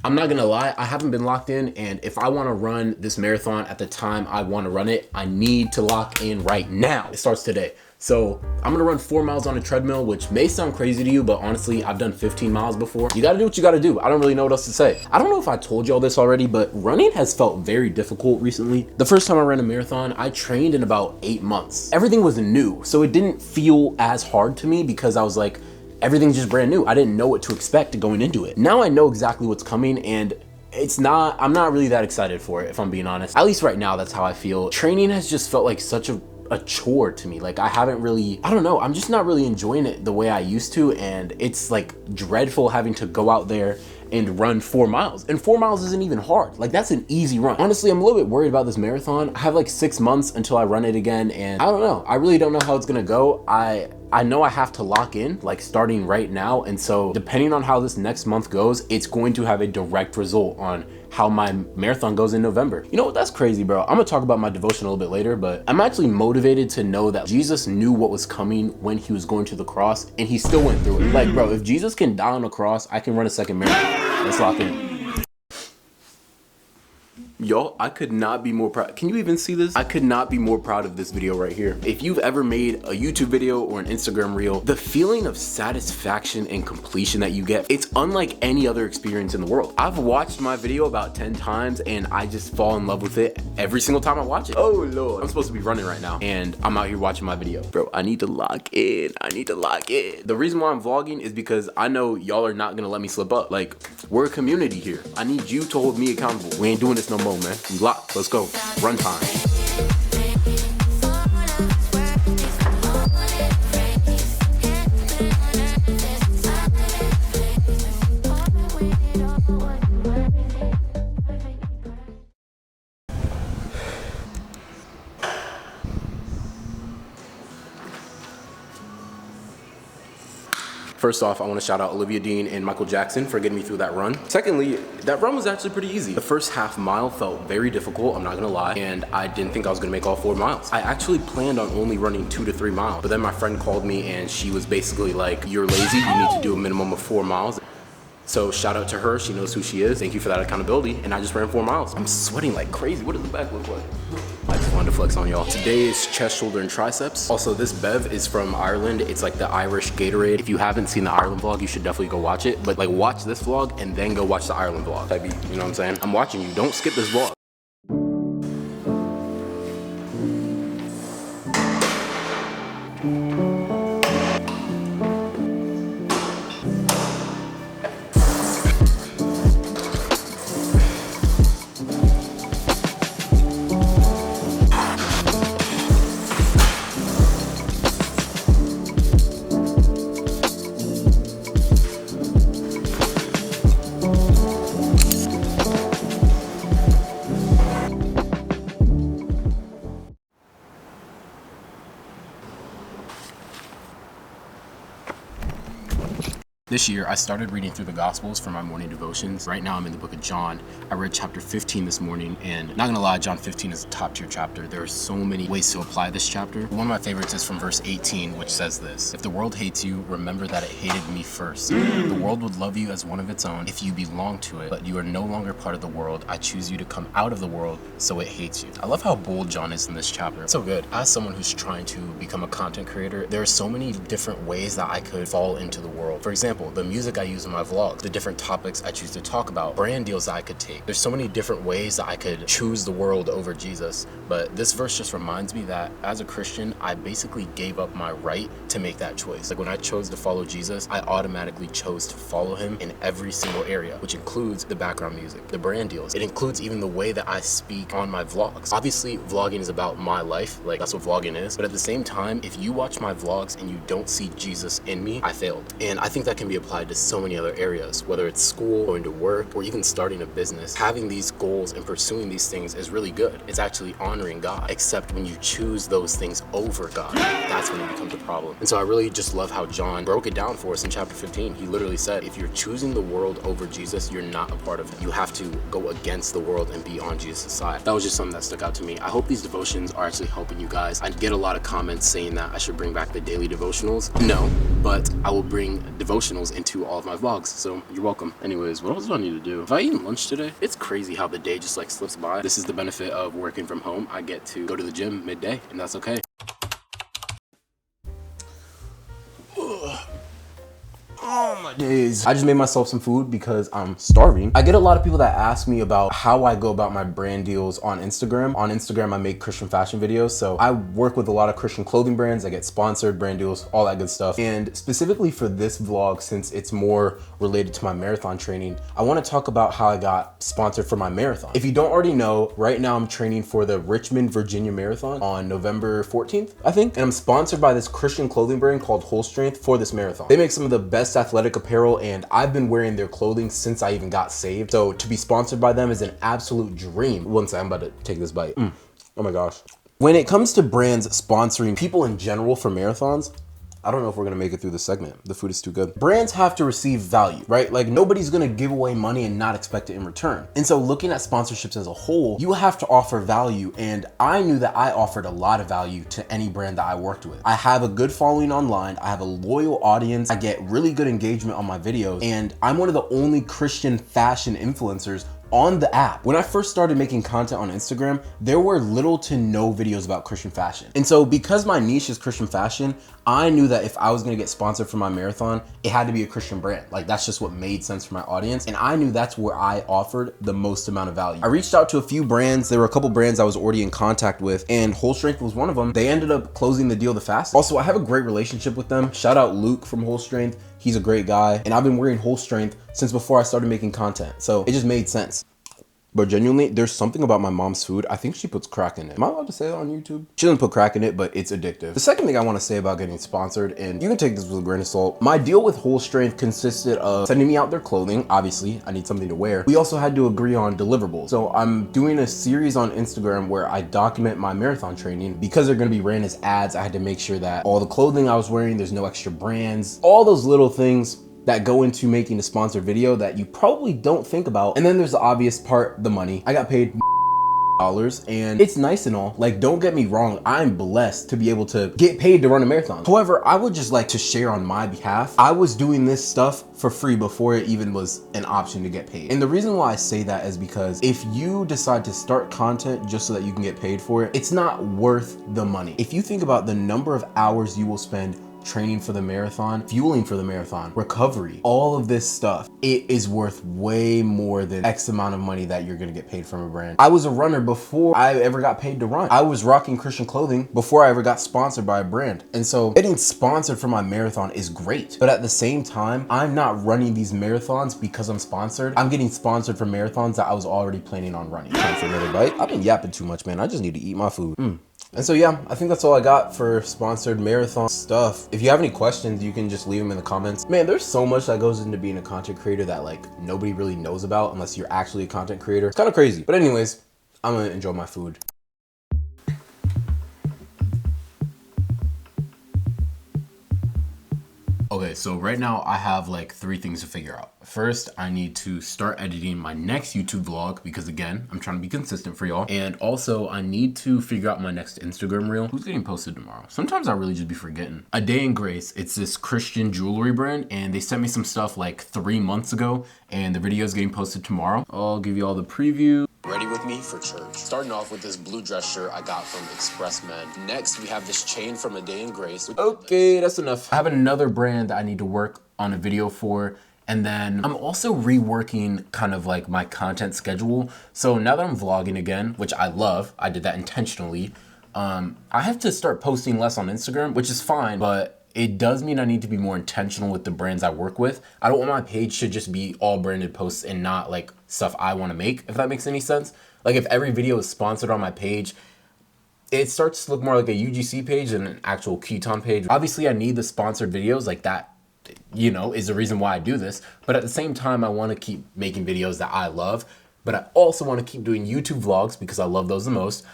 I'm not gonna lie, I haven't been locked in, and if I wanna run this marathon at the time I wanna run it, I need to lock in right now. It starts today. So I'm gonna run 4 miles on a treadmill, which may sound crazy to you, but honestly, I've done 15 miles before. You gotta do what you gotta do. I don't really know what else to say. I don't know if I told y'all this already, but running has felt very difficult recently. The first time I ran a marathon, I trained in about 8 months. Everything was new, so it didn't feel as hard to me because I was like, everything's just brand new. I didn't know what to expect going into it. Now I know exactly what's coming, and I'm not really that excited for it, if I'm being honest. At least right now, that's how I feel. Training has just felt like such a chore to me. Like I haven't really, I don't know, I'm just not really enjoying it the way I used to, and it's like dreadful having to go out there and run 4 miles. And 4 miles isn't even hard. Like that's an easy run. Honestly, I'm a little bit worried about this marathon. I have like 6 months until I run it again, and I don't know. I really don't know how it's gonna go. I know I have to lock in, like starting right now, and so depending on how this next month goes, it's going to have a direct result on how my marathon goes in November. You know what, that's crazy, bro. I'm gonna talk about my devotion a little bit later, but I'm actually motivated to know that Jesus knew what was coming when he was going to the cross, and he still went through it. Like, bro, if Jesus can die on the cross, I can run a second marathon. Let's lock in. Y'all, I could not be more proud. Can you even see this? I could not be more proud of this video right here. If you've ever made a YouTube video or an Instagram reel, the feeling of satisfaction and completion that you get, it's unlike any other experience in the world. I've watched my video about 10 times and I just fall in love with it every single time I watch it. Oh Lord, I'm supposed to be running right now and I'm out here watching my video. Bro, I need to lock in. I need to lock in. The reason why I'm vlogging is because I know y'all are not gonna let me slip up. Like, we're a community here. I need you to hold me accountable. We ain't doing this no more, man. We locked. Let's go. Run time. First off, I want to shout out Olivia Dean and Michael Jackson for getting me through that run. Secondly, that run was actually pretty easy. The first half mile felt very difficult, I'm not gonna lie, and I didn't think I was gonna make all 4 miles. I actually planned on only running 2 to 3 miles, but then my friend called me and she was basically like, you're lazy, you need to do a minimum of 4 miles. So shout out to her, she knows who she is. Thank you for that accountability, and I just ran 4 miles. I'm sweating like crazy. What does the back look like? I just wanted to flex on y'all. Today is chest, shoulder, and triceps. Also, this bev is from Ireland. It's like the Irish Gatorade. If you haven't seen the Ireland vlog, you should definitely go watch it. But like, watch this vlog and then go watch the Ireland vlog. You know what I'm saying? I'm watching you. Don't skip this vlog. This year, I started reading through the Gospels for my morning devotions. Right now, I'm in the book of John. I read chapter 15 this morning, and not gonna lie, John 15 is a top tier chapter. There are so many ways to apply this chapter. One of my favorites is from verse 18, which says this: if the world hates you, remember that it hated me first. The world would love you as one of its own if you belong to it, but you are no longer part of the world. I choose you to come out of the world, so it hates you. I love how bold John is in this chapter. It's so good. As someone who's trying to become a content creator, there are so many different ways that I could fall into the world. For example, the music I use in my vlogs, the different topics I choose to talk about, brand deals that I could take. There's so many different ways that I could choose the world over Jesus. But this verse just reminds me that as a Christian, I basically gave up my right to make that choice. Like when I chose to follow Jesus, I automatically chose to follow him in every single area, which includes the background music, the brand deals. It includes even the way that I speak on my vlogs. Obviously, vlogging is about my life. Like that's what vlogging is. But at the same time, if you watch my vlogs and you don't see Jesus in me, I failed. And I think that can be applied to so many other areas, whether it's school, going to work, or even starting a business. Having these goals and pursuing these things is really good. It's actually honoring God, except when you choose those things over God, that's when it becomes a problem. And so I really just love how John broke it down for us in chapter 15. He literally said, if you're choosing the world over Jesus, you're not a part of it. You have to go against the world and be on Jesus' side. That was just something that stuck out to me. I hope these devotions are actually helping you guys. I get a lot of comments saying that I should bring back the daily devotionals. No, but I will bring devotionals testimonials into all of my vlogs, so you're welcome. Anyways, what else do I need to do? Have I eaten lunch today? It's crazy how the day just like slips by. This is the benefit of working from home. I get to go to the gym midday, and that's okay. Oh my days. I just made myself some food because I'm starving. I get a lot of people that ask me about how I go about my brand deals on Instagram. On Instagram, I make Christian fashion videos. So I work with a lot of Christian clothing brands. I get sponsored brand deals, all that good stuff. And specifically for this vlog, since it's more related to my marathon training, I want to talk about how I got sponsored for my marathon. If you don't already know, right now I'm training for the Richmond, Virginia Marathon on November 14th, I think. And I'm sponsored by this Christian clothing brand called Whole Strength for this marathon. They make some of the best athletic apparel, and I've been wearing their clothing since I even got saved. So to be sponsored by them is an absolute dream. One second, I'm about to take this bite. Oh my gosh. When it comes to brands sponsoring people in general for marathons, I don't know if we're gonna make it through this segment. The food is too good. Brands have to receive value, right? Like nobody's gonna give away money and not expect it in return. And so looking at sponsorships as a whole, you have to offer value. And I knew that I offered a lot of value to any brand that I worked with. I have a good following online. I have a loyal audience. I get really good engagement on my videos. And I'm one of the only Christian fashion influencers on the app. When I first started making content on Instagram, there were little to no videos about Christian fashion. And so because my niche is Christian fashion, I knew that if I was gonna get sponsored for my marathon, it had to be a Christian brand. Like that's just what made sense for my audience. And I knew that's where I offered the most amount of value. I reached out to a few brands. There were a couple brands I was already in contact with, and Whole Strength was one of them. They ended up closing the deal the fastest. Also, I have a great relationship with them. Shout out Luke from Whole Strength. He's a great guy. And I've been wearing Whole Strength since before I started making content. So it just made sense. But genuinely, there's something about my mom's food. I think she puts crack in it. Am I allowed to say that on YouTube? She doesn't put crack in it, but it's addictive. The second thing I want to say about getting sponsored, and you can take this with a grain of salt, my deal with Whole Strength consisted of sending me out their clothing. Obviously, I need something to wear. We also had to agree on deliverables. So I'm doing a series on Instagram where I document my marathon training. Because they're going to be ran as ads, I had to make sure that all the clothing I was wearing, there's no extra brands, all those little things that go into making a sponsored video that you probably don't think about. And then there's the obvious part, the money. I got paid dollars, and it's nice and all. Like, don't get me wrong, I'm blessed to be able to get paid to run a marathon. However, I would just like to share on my behalf. I was doing this stuff for free before it even was an option to get paid. And the reason why I say that is because if you decide to start content just so that you can get paid for it, it's not worth the money. If you think about the number of hours you will spend training for the marathon, fueling for the marathon, recovery, all of this stuff, it is worth way more than X amount of money that you're gonna get paid from a brand. I was a runner before I ever got paid to run. I was rocking Christian clothing before I ever got sponsored by a brand. And so getting sponsored for my marathon is great. But at the same time, I'm not running these marathons because I'm sponsored. I'm getting sponsored for marathons that I was already planning on running. Time for another bite. I've been yapping too much, man. I just need to eat my food. And so yeah, I think that's all I got for sponsored marathon stuff. If you have any questions, you can just leave them in the comments. Man, there's so much that goes into being a content creator that like nobody really knows about unless you're actually a content creator. It's kind of crazy. But anyways, I'm gonna enjoy my food. Okay, so right now I have like 3 things to figure out. First, I need to start editing my next YouTube vlog because again, I'm trying to be consistent for y'all. And also I need to figure out my next Instagram reel. Who's getting posted tomorrow? Sometimes I really just be forgetting. A Day in Grace, it's this Christian jewelry brand and they sent me some stuff like 3 months ago and the video is getting posted tomorrow. I'll give you all the preview. Ready with me for church. Starting off with this blue dress shirt I got from Express Men. Next, we have this chain from A Day in Grace. Okay, that's enough. I have another brand that I need to work on a video for. And then I'm also reworking kind of like my content schedule. So now that I'm vlogging again, which I love, I did that intentionally. I have to start posting less on Instagram, which is fine, but it does mean I need to be more intentional with the brands I work with. I don't want my page to just be all branded posts and not like stuff I want to make, if that makes any sense. Like if every video is sponsored on my page, it starts to look more like a UGC page than an actual Keton page. Obviously I need the sponsored videos like that, you know, is the reason why I do this. But at the same time, I want to keep making videos that I love, but I also want to keep doing YouTube vlogs because I love those the most.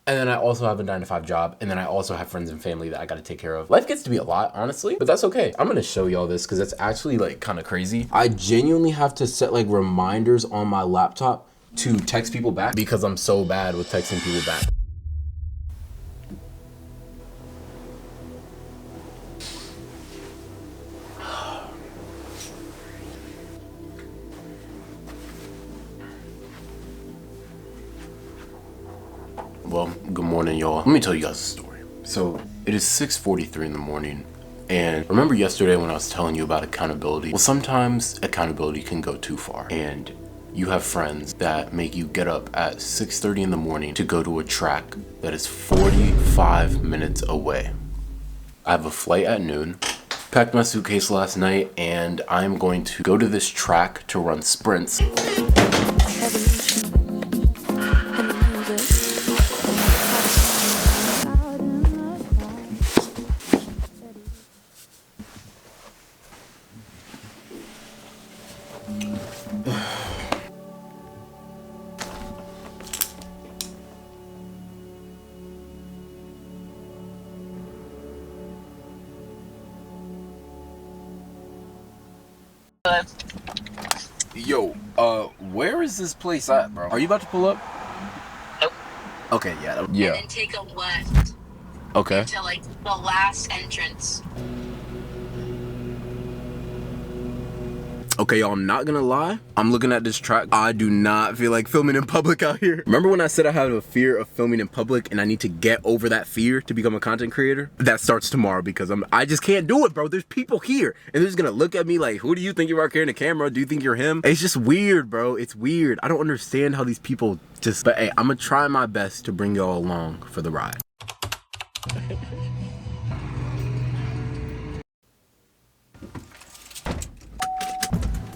And then I also have a 9-to-5 job. And then I also have friends and family that I got to take care of. Life gets to be a lot, honestly, but that's okay. I'm going to show y'all this because it's actually like kind of crazy. I genuinely have to set like reminders on my laptop to text people back because I'm so bad with texting people back. Well, good morning, y'all. Let me tell you guys a story. So it is 6:43 in the morning. And remember yesterday when I was telling you about accountability? Well, sometimes accountability can go too far. And you have friends that make you get up at 6:30 in the morning to go to a track that is 45 minutes away. I have a flight at noon. Packed my suitcase last night, and I'm going to go to this track to run sprints. Yo, where is this place at, bro? Are you about to pull up? Nope. Okay, yeah. And then take a left. Okay. Into like the last entrance. Okay, y'all, I'm not gonna lie. I'm looking at this track. I do not feel like filming in public out here. Remember when I said I have a fear of filming in public and I need to get over that fear to become a content creator? That starts tomorrow because I just can't do it, bro. There's people here and they're just gonna look at me like, who do you think you are carrying a camera? Do you think you're him? It's just weird, bro. It's weird. I don't understand how these people just, but hey, I'm gonna try my best to bring y'all along for the ride.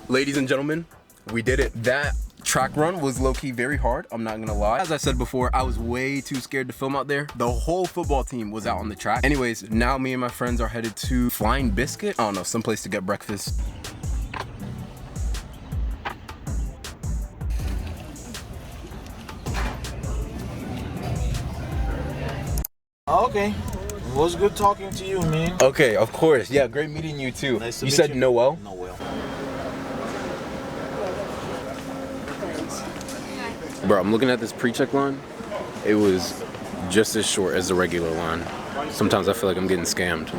Ladies and gentlemen, we did it. That track run was low-key very hard, I'm not gonna lie. As I said before, I was way too scared to film out there. The whole football team was out on the track. Anyways, now me and my friends are headed to Flying Biscuit. I don't know, someplace to get breakfast. Okay. It was good talking to you, man. Okay, of course. Yeah, great meeting you too. Nice to you meet said you. Noel? Noel. Bro, I'm looking at this pre-check line. It was just as short as the regular line. Sometimes I feel like I'm getting scammed.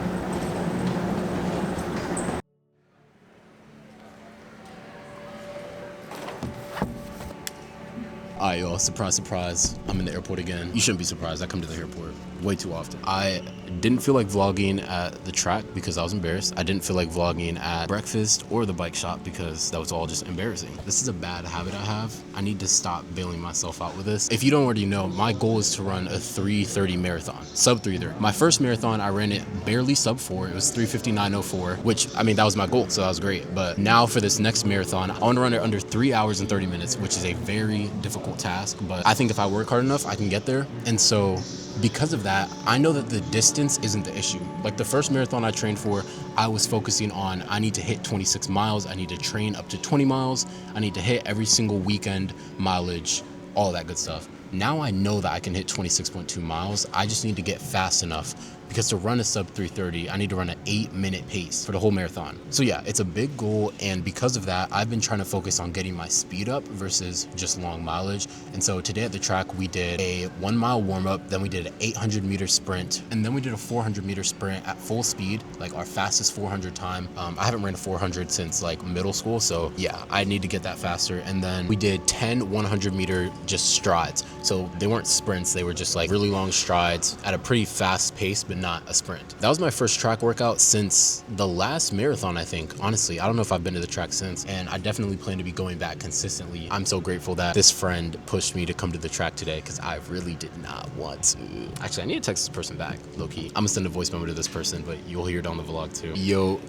Alright, y'all, surprise, surprise. I'm in the airport again. You shouldn't be surprised. I come to the airport way too often. I didn't feel like vlogging at the track because I was embarrassed. I didn't feel like vlogging at breakfast or the bike shop because that was all just embarrassing. This is a bad habit I have. I need to stop bailing myself out with this. If you don't already know, my goal is to run a 3:30 marathon, sub 3:30. My first marathon, I ran it barely sub 4. It was 3:59.04, which, I mean, that was my goal, so that was great. But now for this next marathon, I want to run it under 3 hours and 30 minutes, which is a very difficult task, but I think if I work hard enough, I can get there. And so because of that, I know that the distance isn't the issue. Like the first marathon I trained for, I was focusing on, I need to hit 26 miles, I need to train up to 20 miles, I need to hit every single weekend mileage, all that good stuff. Now I know that I can hit 26.2 miles. I just need to get fast enough because to run a sub 3:30, I need to run an 8-minute pace for the whole marathon. So yeah, it's a big goal. And because of that, I've been trying to focus on getting my speed up versus just long mileage. And so today at the track, we did a 1 mile warm up, then we did an 800-meter sprint, and then we did a 400-meter sprint at full speed, like our fastest 400 time. I haven't ran a 400 since like middle school. So yeah, I need to get that faster. And then we did 10 100-meter just strides. So they weren't sprints, they were just like really long strides at a pretty fast pace, but not a sprint. That was my first track workout since the last marathon, I think. Honestly, I don't know if I've been to the track since, and I definitely plan to be going back consistently. I'm so grateful that this friend pushed me to come to the track today because I really did not want to. Actually, I need to text this person back, low-key. I'm gonna send a voice memo to this person, but you'll hear it on the vlog too. Yo,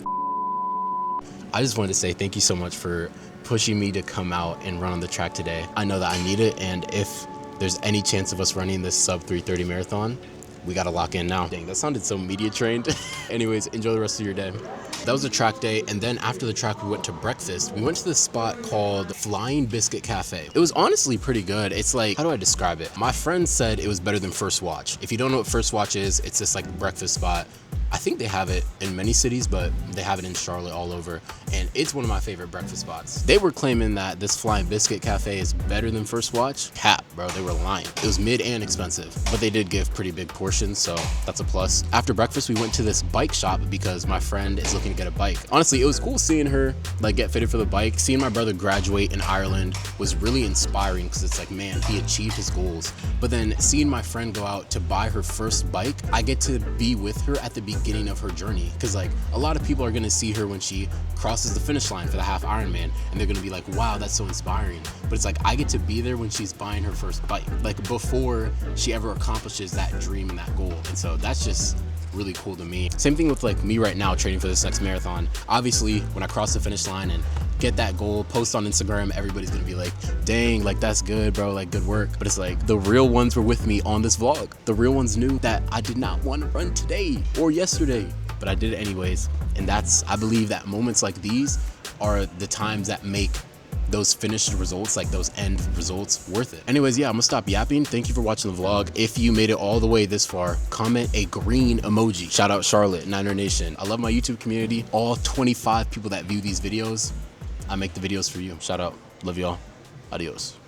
I just wanted to say thank you so much for pushing me to come out and run on the track today. I know that I need it, and if there's any chance of us running this sub 3:30 marathon, we gotta lock in now. Dang, that sounded so media trained. Anyways, enjoy the rest of your day. That was a track day, and then after the track, we went to breakfast. We went to this spot called Flying Biscuit Cafe. It was honestly pretty good. It's like, how do I describe it? My friend said it was better than First Watch. If you don't know what First Watch is, it's this like breakfast spot. I think they have it in many cities, but they have it in Charlotte all over, and it's one of my favorite breakfast spots. They were claiming that this Flying Biscuit Cafe is better than First Watch. Cap. bro. They were lying. It was mid and expensive, but they did give pretty big portions, so that's a plus. After breakfast, we went to this bike shop because my friend is looking to get a bike. Honestly, it was cool seeing her like get fitted for the bike. Seeing my brother graduate in Ireland was really inspiring because it's like, man, he achieved his goals. But then seeing my friend go out to buy her first bike, I get to be with her at the beginning of her journey. Because like a lot of people are gonna see her when she crosses the finish line for the half Ironman, and they're gonna be like, wow, that's so inspiring. But it's like, I get to be there when she's buying her first bike, like before she ever accomplishes that dream and that goal. And so that's just really cool to me. Same thing with like me right now training for this next marathon. Obviously, when I cross the finish line and get that goal, post on Instagram, everybody's gonna be like, dang, like that's good, bro, like good work. But it's like the real ones were with me on this vlog. The real ones knew that I did not want to run today or yesterday, but I did it anyways. And that's, I believe that moments like these are the times that make those finished results, like those end results, worth it. Anyways, yeah, I'm gonna stop yapping. Thank you for watching the vlog. If you made it all the way this far, comment a green emoji. Shout out Charlotte, Niner Nation. I love my YouTube community. All 25 people that view these videos, I make the videos for you. Shout out. Love y'all. Adios.